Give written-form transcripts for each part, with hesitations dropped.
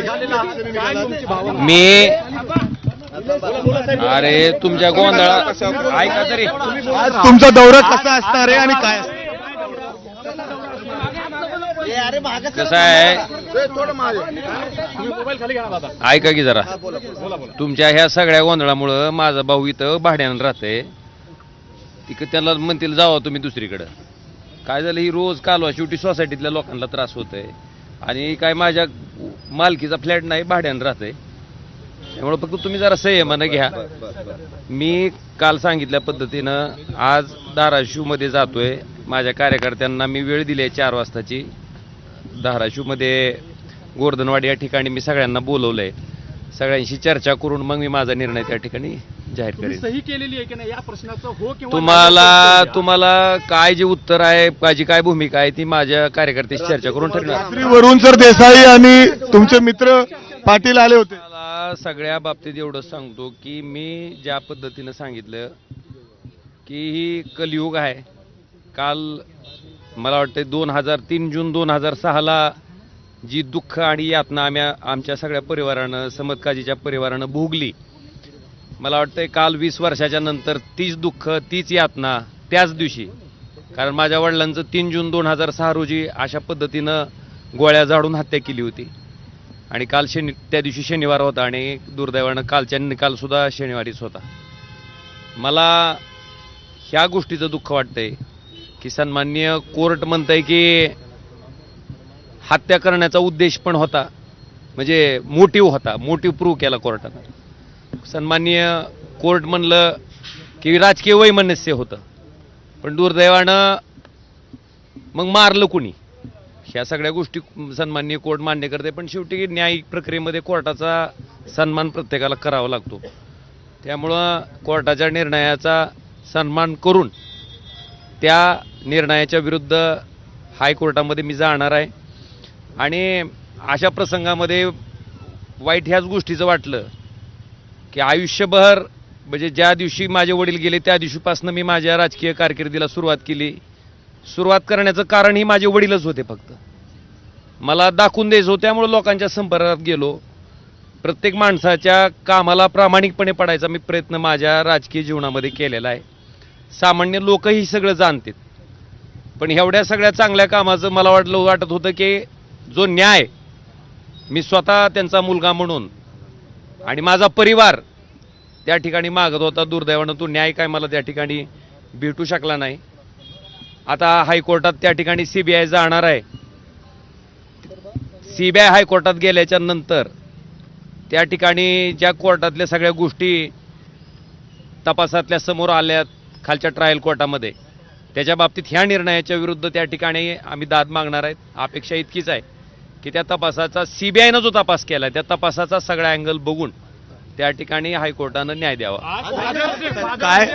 मी अरे तुमच्या गोंधळा ऐका तरी आज तुमचा दौरा कसा असणार आहे आणि काय कसं आहे ऐका की जरा तुमच्या ह्या सगळ्या गोंधळामुळं माझा भाऊ इथं भाड्यानं राहतंय तिकडे त्याला म्हणतील जावा तुम्ही दुसरीकडं काय झालं ही रोज कालवा शेवटी सोसायटीतल्या लोकांना त्रास होतोय आणि काय माझ्या मालकीचा फ्लॅट नाही भाड्यानं राहतंय त्यामुळे फक्त तुम्ही जरा संयमानं घ्या मी काल सांगितल्या पद्धतीनं आज धाराशिवमध्ये जातोय माझ्या कार्यकर्त्यांना मी वेळ दिली आहे 4 वाजताची धाराशिवमध्ये गोर्धनवाडी या ठिकाणी मी सगळ्यांना बोलवलंय सगळ्यांशी चर्चा करून मग मी माझा निर्णय त्या ठिकाणी जाहीर करेन सही केलेली आहे की नाही या प्रश्नाचं हो किंवा तुम्हाला काय जे उत्तर आहे माझी काय भूमिका आहे ती माझ्या कार्यकर्त्याशी चर्चा करून ठरणार वरून सर देसाई आणि तुमचे मित्र पाटील आले होते मला सगळ्या बाबतीत एवढंच सांगतो की मी ज्या पद्धतीनं सांगितलं की ही कलियुग आहे काल मला वाटतं 3 जून 2006ला जी दुःख आणि यातना आमच्या सगळ्या परिवारानं समतकाजीच्या परिवारानं भोगली मला वाटतंय काल 20 वर्षाच्या नंतर तीच दुःख तीच यातना त्याच दिवशी कारण माझ्या वडिलांचं 3 जून 2006 रोजी अशा पद्धतीनं गोळ्या झाडून हत्या केली होती आणि काल त्या दिवशी शनिवार होता आणि दुर्दैवानं कालच्या निकालसुद्धा शनिवारीच होता मला ह्या गोष्टीचं दुःख वाटतंय की सन्माननीय कोर्ट म्हणतंय की हत्या करण्याचा उद्देश पण होता म्हणजे मोटिव्ह प्रूव्ह केला कोर्टानं सन्माननीय कोर्ट म्हणलं की राजकीय वैमनस्य होतं पण दुर्दैवानं मग मारलं कुणी ह्या सगळ्या गोष्टी सन्माननीय कोर्ट मान्य करते पण शेवटी न्यायिक प्रक्रियेमध्ये कोर्टाचा सन्मान प्रत्येकाला करावा लागतो त्यामुळं कोर्टाच्या निर्णयाचा सन्मान करून त्या निर्णयाच्या विरुद्ध हायकोर्टामध्ये मी जाणार आहे आणि अशा प्रसंगामध्ये वाईट ह्याच गोष्टीचं वाटलं की आयुष्यभर म्हणजे ज्या दिवशी माझे वडील गेले त्या दिवशीपासून मी माझ्या राजकीय कारकिर्दीला सुरुवात करण्याचं कारण ही माझे वडीलच होते फक्त मला दाखवून द्यायचं होतं त्यामुळे लोकांच्या संपर्कात गेलो प्रत्येक माणसाच्या कामाला प्रामाणिकपणे पडायचा मी प्रयत्न माझ्या राजकीय जीवनामध्ये केलेला आहे सामान्य लोकही सगळं जाणतात पण एवढ्या सगळ्या चांगल्या कामाचं मला वाटत होतं की जो न्याय मी स्वतः त्यांचा मुलगा म्हणून आणि माझा परिवार त्या ठिकाणी मागत होता दुर्दैवानं तो न्याय काय मला त्या ठिकाणी भेटू शकला नाही आता हायकोर्टात त्या ठिकाणी CBI जाणार आहे CBI हायकोर्टात गेल्याच्या नंतर त्या ठिकाणी ज्या कोर्टातल्या सगळ्या गोष्टी तपासातल्या समोर आल्यात खालच्या ट्रायल कोर्टामध्ये त्याच्या बाबतीत ह्या निर्णयाच्या विरुद्ध त्या ठिकाणी आम्ही दाद मागणार आहेत अपेक्षा इतकीच आहे की त्या तपासाचा CBIनं जो तपास केला त्या तपासाचा सगळा अँगल बघून त्या ठिकाणी हायकोर्टानं न्याय द्यावा काय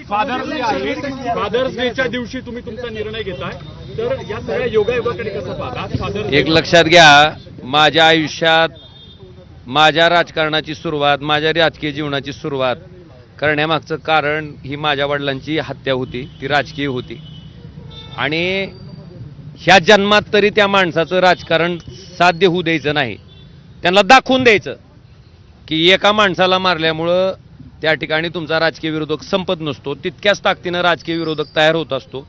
फादर्स डेच्या दिवशी तुम्ही तुमचा निर्णय घेताय तर या सगळ्या योगायोगाकडे कसं पाहता एक लक्षात घ्या माझ्या आयुष्यात माझ्या राजकारणाची सुरुवात माझ्या राजकीय जीवनाची सुरुवात करण्यामागचं कारण ही माझ्या वडिलांची हत्या होती ती राजकीय होती आणि ह्या जन्मात तरी त्या माणसाचं राजकारण साध्य होऊ द्यायचं नाही त्यांना दाखवून द्यायचं की एका माणसाला मारल्यामुळं त्या ठिकाणी तुमचा राजकीय विरोधक संपत नसतो तितक्याच ताकदीनं राजकीय विरोधक तयार होत असतो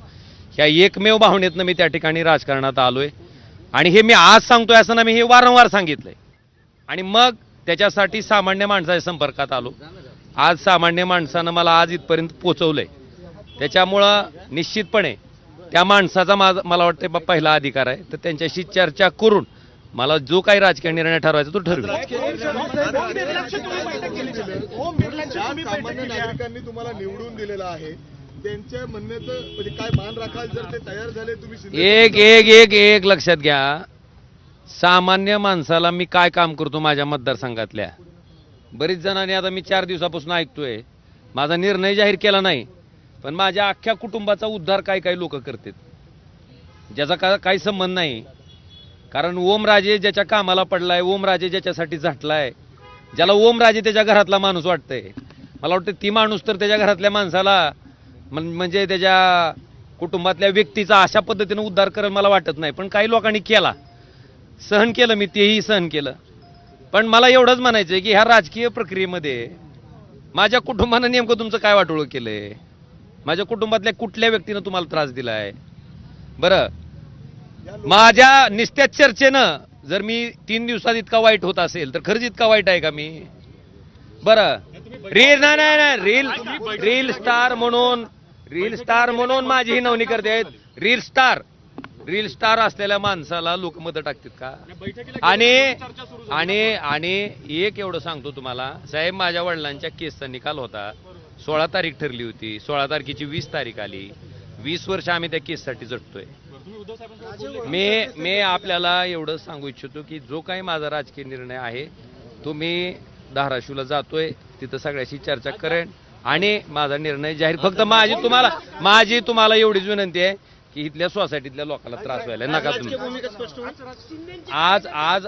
ह्या एकमेव भावनेतनं मी त्या ठिकाणी राजकारणात आलोय आणि हे मी आज सांगतोय असं ना मी हे वारंवार सांगितलंय आणि मग त्याच्यासाठी सामान्य माणसाच्या संपर्कात आलो आज सामान्य माणसानं मला आज इथपर्यंत पोचवलंय त्याच्यामुळं निश्चितपणे त्या माणसाचा मला वाटतं पहिला अधिकार आहे तर त्यांच्याशी चर्चा करून मला जो काही राजकीय निर्णय ठरवायचा तो ठरवेल नागरिकांनी तुम्हाला निवडून दिलेला आहे त्यांच्या म्हणण्याचं म्हणजे काय मान राखाल जर ते तयार झाले तुम्ही एक लक्षात घ्या सामान्य माणसाला मी काय काम करतो माझ्या मतदारसंघातल्या बरीच जणांनी आता मी 4 दिवसापासून ऐकतोय माझा निर्णय जाहीर केला नाही पण माझ्या अख्ख्या कुटुंबाचा उद्धार काही लोक करतात ज्याचा काही संबंध नाही कारण ओमराजे ज्याच्या कामाला पडलाय ओमराजे ज्याच्यासाठी झटलाय ज्याला ओमराजे त्याच्या घरातला माणूस वाटतंय मला वाटतं ती माणूस तर त्याच्या घरातल्या माणसाला म्हणजे त्याच्या कुटुंबातल्या व्यक्तीचा अशा पद्धतीने उद्धार करेल मला वाटत नाही पण काही लोकांनी केला सहन केलं मी, तेही सहन केलं. पण मला एवढंच म्हणायचं की ह्या राजकीय प्रक्रियेमध्ये माझ्या कुटुंबानं नेमकं तुमचं काय वाटोळं केलंय? माझ्या कुटुंबातल्या कुठल्या व्यक्तीनं तुम्हाला त्रास दिलाय? बरं, माझ्या निस्त्या चर्चेनं जर मी 3 दिवसात इतका वाईट होत असेल तर खरंच इतका वाईट आहे का मी? बरं, रील स्टार म्हणून माझी ही नवनी करते आहेत. रील स्टार असलेल्या माणसाला लोक मतं टाकतात का? आणि एक एवढं सांगतो तुम्हाला साहेब, माझ्या वडिलांच्या केसचा निकाल होता. 16 तारीख ठरली होती, 16 तारखेची 20 तारीख आली. 20 वर्ष आम्ही त्या केससाठी झटतोय. मी आपल्याला एवढं सांगू इच्छितो की जो काही माझा राजकीय निर्णय आहे तो मी धाराशिवला जातोय, तिथं सगळ्याशी चर्चा करेन आणि माझा निर्णय जाहीर. फक्त माझी तुम्हाला एवढीच विनंती आहे की इथल्या सोसायटीतल्या लोकांना त्रास व्हायला नका तुम्ही.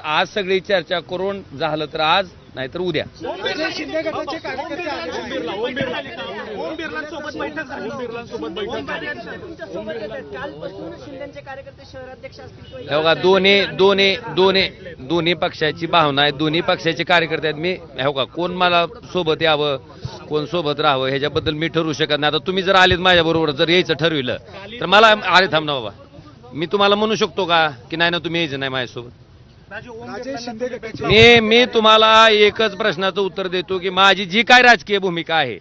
आज सगळी चर्चा करून झालं तर आज, नाहीतर उद्या. बघा, दोन्ही पक्षाची भावना आहे, दोन्ही पक्षाचे कार्यकर्ते आहेत. मी का कोण मला सोबत यावं, कोण सोबत राहावं ह्याच्याबद्दल मी ठरवू शकत नाही. आता तुम्ही जर आलेत माझ्या बरोबर, जर यायचं ठरविलं तर मला आले थांब ना बाबा, मी तुम्हाला म्हणू शकतो का की नाही ना तुम्ही यायचं नाही माझ्यासोबत? मी तुम्हाला एकच प्रश्नाचं उत्तर देतो की माझी जी काय राजकीय भूमिका आहे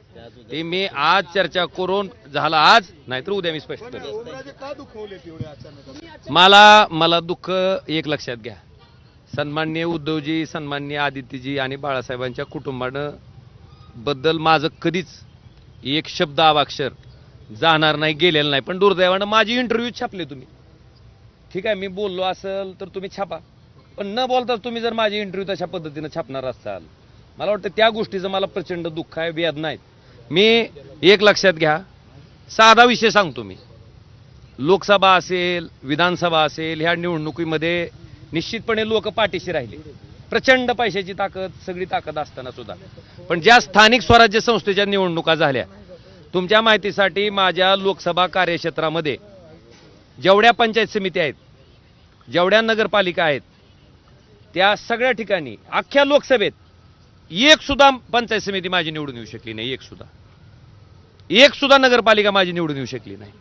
ती मी आज चर्चा करून झाला आज, नाहीतर उद्या मी स्पष्ट करतो. मला दुःख एक लक्षात घ्या, सन्माननीय उद्धवजी, सन्माननीय आदित्यजी आणि बाळासाहेबांच्या कुटुंबानं बद्दल माझं कधीच एक शब्द अवाक्षर जाणार नाही, गेलेलं नाही. पण दुर्दैवानं माझी इंटरव्ह्यू छापले तुम्ही. ठीक आहे, मी बोललो असेल तर तुम्ही छापा, पण न बोलताच तुम्ही जर माझी इंटरव्ह्यू तशा पद्धतीनं छापणार असाल, मला वाटतं त्या गोष्टीचं मला प्रचंड दुःख आहे, वेदना आहेत. मी एक लक्षात घ्या, साधा विषय सांगतो मी. लोकसभा असेल, विधानसभा असेल, ह्या निवडणुकीमध्ये निश्चितपणे लोक पाठीशी राहिले. प्रचंड पैशाची ताकद, सगळी ताकद असताना सुद्धा. पण ज्या स्थानिक स्वराज्य संस्थेच्या निवडणुका झाल्या, तुमच्या माहितीसाठी माझ्या लोकसभा कार्यक्षेत्रामध्ये जेवढ्या पंचायत समिती आहेत, जेवढ्या नगरपालिका आहेत, त्या सगळ्या ठिकाणी अख्ख्या लोकसभेत एक सुद्धा पंचायत समिती माझी निवडून येऊ शकली नाही. एक सुद्धा नगरपालिका माझी निवडून येऊ शकली नाही.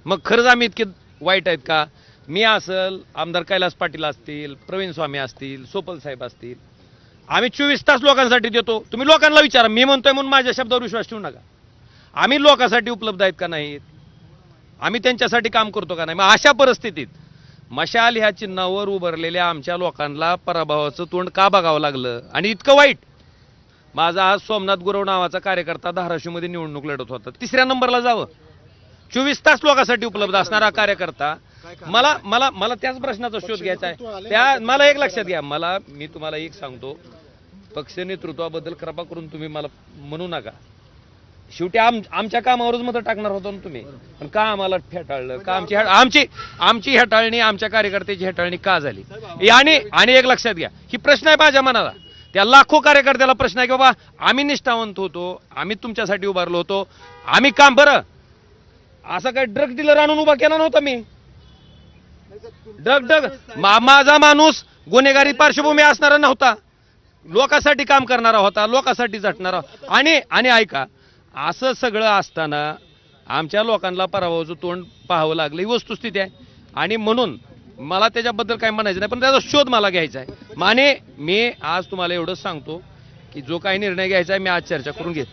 मग खरंच आम्ही इतके वाईट आहेत का? मी असेल, आमदार कैलास पाटील असतील, प्रवीण स्वामी असतील, सोपल साहेब असतील, आम्ही 24 तास लोकांसाठी देतो. तुम्ही लोकांना विचारा, मी म्हणतोय म्हणून माझ्या शब्दावर विश्वास ठेवू नका. आम्ही लोकांसाठी उपलब्ध आहेत का नाहीत? आम्ही त्यांच्यासाठी काम करतो का नाही? मग अशा परिस्थितीत मशाल ह्या चिन्हावर उभारलेल्या आमच्या लोकांना पराभवाचं तोंड का बघावं लागलं? आणि इतकं वाईट, माझा आज सोमनाथ गुरव नावाचा कार्यकर्ता धाराशिवमध्ये निवडणूक लढत होता, 3ऱ्या नंबरला जावं. 24 तास लोकांसाठी उपलब्ध असणारा कार्यकर्ता. मला त्याच प्रश्नाचा शोध घ्यायचा आहे. मला एक लक्षात घ्या, मी तुम्हाला एक सांगतो, पक्ष नेतृत्वाबद्दल कृपा करून तुम्ही मला म्हणू नका. शेवटी आमच्या कामावरच मतं टाकणार होतो ना तुम्ही, पण का आम्हाला फेटाळलं? का आमची हेटाळणी, आमच्या कार्यकर्त्याची हेटाळणी का झाली? आणि एक लक्षात घ्या, ही प्रश्न आहे माझ्या मनाला, त्या लाखो कार्यकर्त्याला प्रश्न आहे की बाबा आम्ही निष्ठावंत होतो, आम्ही तुमच्यासाठी उभारलो होतो, आम्ही काम. बरं, असं काही ड्रग डीलर आणून उभा केला नव्हता मी. माझा माणूस गुन्हेगारी पार्श्वभूमी असणारा नव्हता, लोकांसाठी काम करणारा होता, लोकांसाठी झटणारा. आणि ऐका, असं सगळं असताना आमच्या लोकांना पराभवाचं तोंड पाहावं लागलं, ही वस्तुस्थिती आहे. आणि म्हणून मला त्याच्याबद्दल काय म्हणायचं नाही, पण त्याचा शोध मला घ्यायचा आहे. आणि मी आज तुम्हाला एवढंच सांगतो की जो काही निर्णय घ्यायचा आहे मी आज चर्चा करून घेत.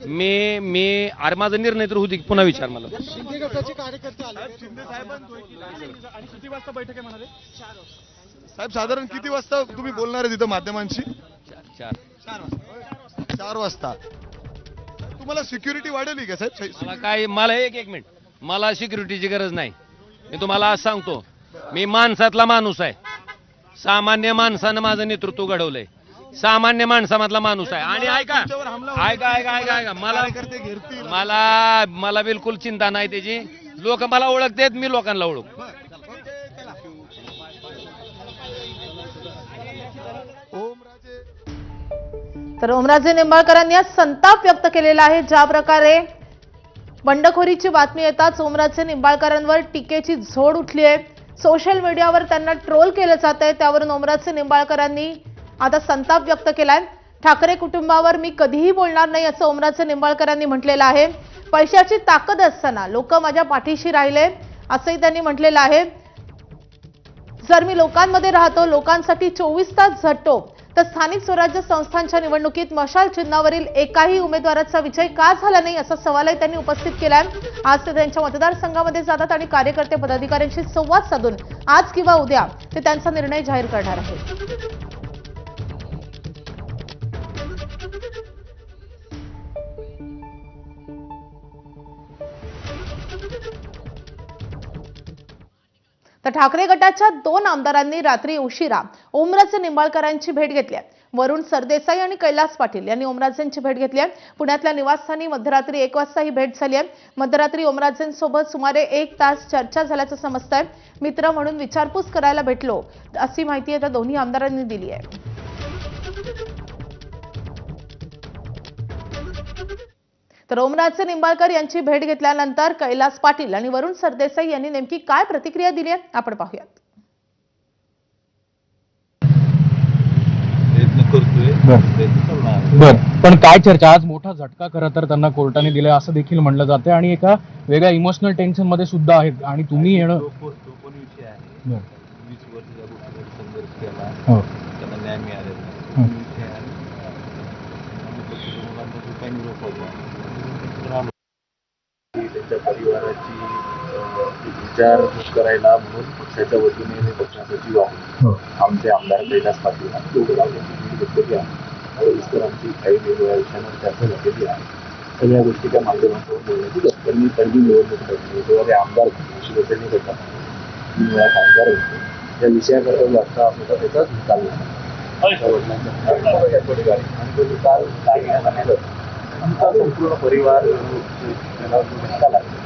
मी अरे माझा निर्णय तर होती, पुन्हा विचार मला. साहेब, साधारण किती वाजता तुम्ही बोलणार आहे तिथं माध्यमांशी? 4 वाजता. तुम्हाला सिक्युरिटी वाढवली का साहेब? मला एक मिनिट, मला सिक्युरिटीची गरज नाही. मी तुम्हाला आज सांगतो, मी माणसातला माणूस आहे. सामान्य माणसानं माझं नेतृत्व घडवलंय, सामान्य माणसामधला माणूस आहे. आणि ऐका, मला बिलकुल चिंता नाही त्याची. लोक मला ओळखतात, मी लोकांना ओळखतो. तर ओमराजे निंबाळकरांनी आज संताप व्यक्त केलेला आहे. ज्या प्रकारे बंडखोरीची बातमी येताच ओमराजे निंबाळकरांवर टीकेची झोड उठली आहे. सोशल मीडियावर त्यांना ट्रोल केलं जात आहे, त्यावरून ओमराजे निंबाळकरांनी आता संताप व्यक्त केलाय. ठाकरे कुटुंबावर मी कधीही बोलणार नाही असं ओमराजे निंबाळकरांनी म्हटलेलं आहे. पैशाची ताकद असताना लोक माझ्या पाठीशी राहिले असंही त्यांनी म्हटलेलं आहे. जर मी लोकांमध्ये राहतो, लोकांसाठी 24 तास झटतो, तर स्थानिक स्वराज्य संस्थांच्या निवडणुकीत मशाल चिन्हावरील एकाही उमेदवाराचा विजय का झाला नाही असा सवालही त्यांनी उपस्थित केलाय. आज ते त्यांच्या मतदारसंघामध्ये जातात आणि कार्यकर्ते पदाधिकाऱ्यांशी संवाद साधून आज किंवा उद्या ते त्यांचा निर्णय जाहीर करणार आहेत. तर ठाकरे गटाच्या 2 आमदारांनी रात्री उशिरा ओमराजे निंबाळकरांची भेट घेतली आहे. वरुण सरदेसाई आणि कैलास पाटील यांनी ओमराजेंची भेट घेतली आहे. पुण्यातल्या निवासस्थानी मध्यरात्री 1 वाजता ही भेट झाली आहे. मध्यरात्री ओमराजेंसोबत सुमारे 1 तास चर्चा झाल्याचं समजतंय. मित्र म्हणून विचारपूस करायला भेटलो अशी माहिती आता दोन्ही आमदारांनी दिली आहे. तर ओमराजे निंबाळकर यांची भेट घेतल्यानंतर कैलास पाटील आणि वरुण सरदेसाई यांनी नेमकी काय प्रतिक्रिया दिली आहे आपण पाहूयात. बर, पण काय चर्चा? आज मोठा झटका खरं तर त्यांना कोर्टाने दिलाय असं देखील म्हणलं जाते आणि एका वेगळ्या इमोशनल टेन्शन मध्ये सुद्धा आहेत आणि तुम्ही येणं तो पण विषय आहे. 20 वर्ष त्या गोष्टीवर संघर्ष केला, हो. त्यांना न्याय मिळालेला हो. विषय आहे. मुलांना जो काही निरोप होता त्यांच्या परिवाराची विचार करायला म्हणून पक्षाच्या वतीने मी पक्षाचा सचिव आहे. आमचे आमदार कैलास पाटील आणि घेतलेली आहे. आमची काही वेगवेगळ्या विषयांवर चर्चा झालेली आहे. सगळ्या गोष्टी त्या माध्यमातून बोलण्याची त्यांनी पहिली निवडणूक ठरली तेव्हा ते आमदार शिवसेने करतात मी वेळा खासदार होतो त्या विषयाकरता जास्त असं त्याचा निकाल आणि तो निकाल लागण्यानंतर आमचा संपूर्ण परिवार त्याला धक्का लागला.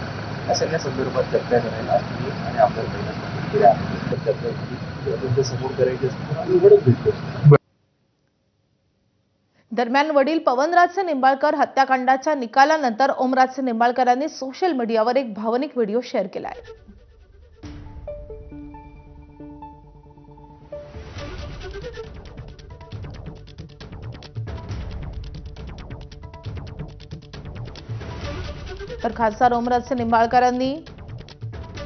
या सगळ्या संदर्भात चर्चा करायला आणि आमदार कैलास चर्चा समोर करायची असते निवडत भेटतो. दरम्यान वडील पवनराजे निंबाळकर हत्याकांडाच्या निकालानंतर ओमराजे निंबाळकरांनी सोशल मीडियावर एक भावनिक व्हिडिओ शेअर केला आहे. तर खासदार ओमराजे निंबाळकरांनी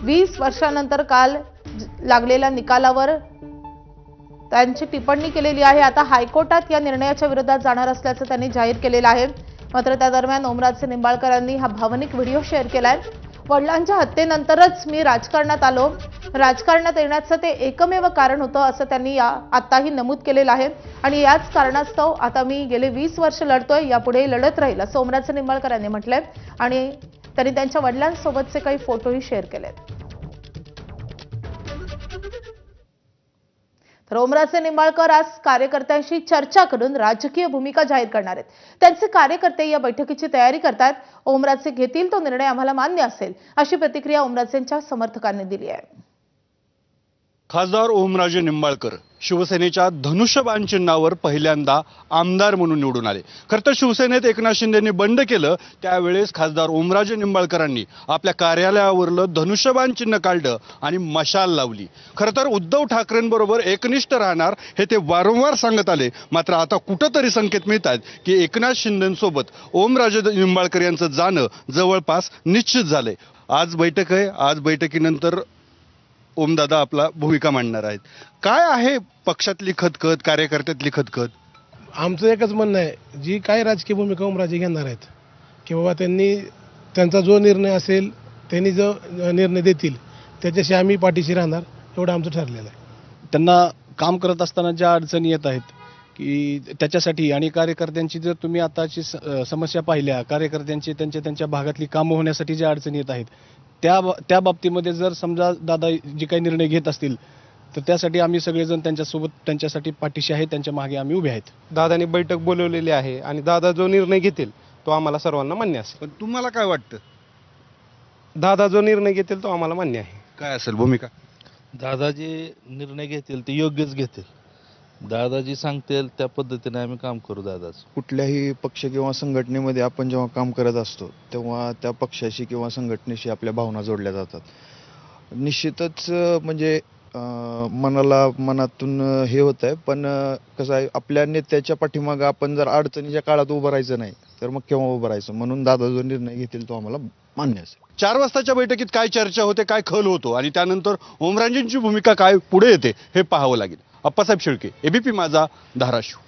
20 वर्षांनंतर काल लागलेल्या निकालावर त्यांची टिप्पणी केलेली आहे. आता हायकोर्टात या निर्णयाच्या विरोधात जाणार असल्याचं त्यांनी जाहीर केलेलं आहे. मात्र त्या दरम्यान ओमराजे निंबाळकरांनी हा भावनिक व्हिडिओ शेअर केलाय. वडिलांच्या हत्येनंतरच मी राजकारणात आलो. राजकारणात येण्याचं ते एकमेव कारण होतं असं त्यांनी आताही नमूद केलेलं आहे आणि याच कारणास्तव आता मी गेले 20 वर्ष लढतोय, यापुढे लढत राहील असं ओमराजे निंबाळकरांनी म्हटलंय आणि त्यांनी त्यांच्या वडिलांसोबतचे काही फोटोही शेअर केलेत. तर ओमराजे निंबाळकर आज कार्यकर्त्यांशी चर्चा करून राजकीय भूमिका जाहीर करणार आहेत. त्यांचे कार्यकर्ते या बैठकीची तयारी करतात. ओमराजे घेतील तो निर्णय आम्हाला मान्य असेल अशी प्रतिक्रिया ओमराजेंच्या समर्थकांनी दिली आहे. खासदार ओमराजे निंबाळकर शिवसेनेच्या धनुष्यबाण चिन्हावर पहिल्यांदा आमदार म्हणून निवडून आले. खरं तर शिवसेनेत एकनाथ शिंदेंनी बंड केलं त्यावेळेस खासदार ओमराजे निंबाळकरांनी आपल्या कार्यालयावरलं धनुष्यबाण चिन्ह काढलं आणि मशाल लावली. खरं तर उद्धव ठाकरेंबरोबर एकनिष्ठ राहणार हे ते वारंवार सांगत आले. मात्र आता कुठंतरी संकेत मिळतात की एकनाथ शिंदेंसोबत ओमराजे निंबाळकर यांचं जाणं जवळपास निश्चित झालंय. आज बैठक आहे. आज बैठकीनंतर ओमदादा आपला भूमिका मांडणार आहेत. काय आहे पक्षातली खतखत, कार्यकर्त्यातली खतखत? आमचं एकच म्हणणं आहे, जी काय राजकीय भूमिका ओमराजे घेणार आहेत की बाबा त्यांचा जो निर्णय असेल, त्यांनी जो निर्णय देतील त्याच्याशी आम्ही पाठीशी राहणार, एवढं आमचं ठरलेलं आहे. त्यांना काम करत असताना ज्या अडचणी येत आहेत की त्याच्यासाठी आणि कार्यकर्त्यांची जर तुम्ही आताची समस्या पाहिल्या, कार्यकर्त्यांची त्यांच्या भागातली कामं होण्यासाठी ज्या अडचणी येत आहेत त्या बाबतीमध्ये जर समजा दादा जे काही निर्णय घेत असतील तर त्यासाठी आम्ही सगळेजण त्यांच्यासोबत त्यांच्यासाठी पाठीशी आहे, त्यांच्या मागे आम्ही उभे आहेत. दादांनी बैठक बोलवलेली आहे आणि दादा जो निर्णय घेतील तो आम्हाला सर्वांना मान्य असेल. पण तुम्हाला काय वाटतं? दादा जो निर्णय घेतील तो आम्हाला मान्य आहे. काय असेल भूमिका? दादा जे निर्णय घेतील ते योग्यच घेतील. दादाजी सांगतील त्या पद्धतीने आम्ही काम करू. दादाच कुठल्याही पक्ष किंवा संघटनेमध्ये आपण जेव्हा काम करत असतो तेव्हा त्या पक्षाशी किंवा संघटनेशी आपल्या भावना जोडल्या जातात. निश्चितच म्हणजे मनातून हे होत आहे, पण कसं आहे, आपल्या नेत्याच्या पाठीमागं आपण जर अडचणीच्या काळात उभं राहायचं नाही तर मग केव्हा उभं राहायचं. म्हणून दादा जो निर्णय घेतील तो आम्हाला मान्य असेल. 4 वाजताच्या बैठकीत काय चर्चा होते, काय खल होतो आणि त्यानंतर ओमराजेंची भूमिका काय पुढे येते हे पाहावं लागेल. अप्पासाहेब शेळके, एबीपी माझा, धाराशिव.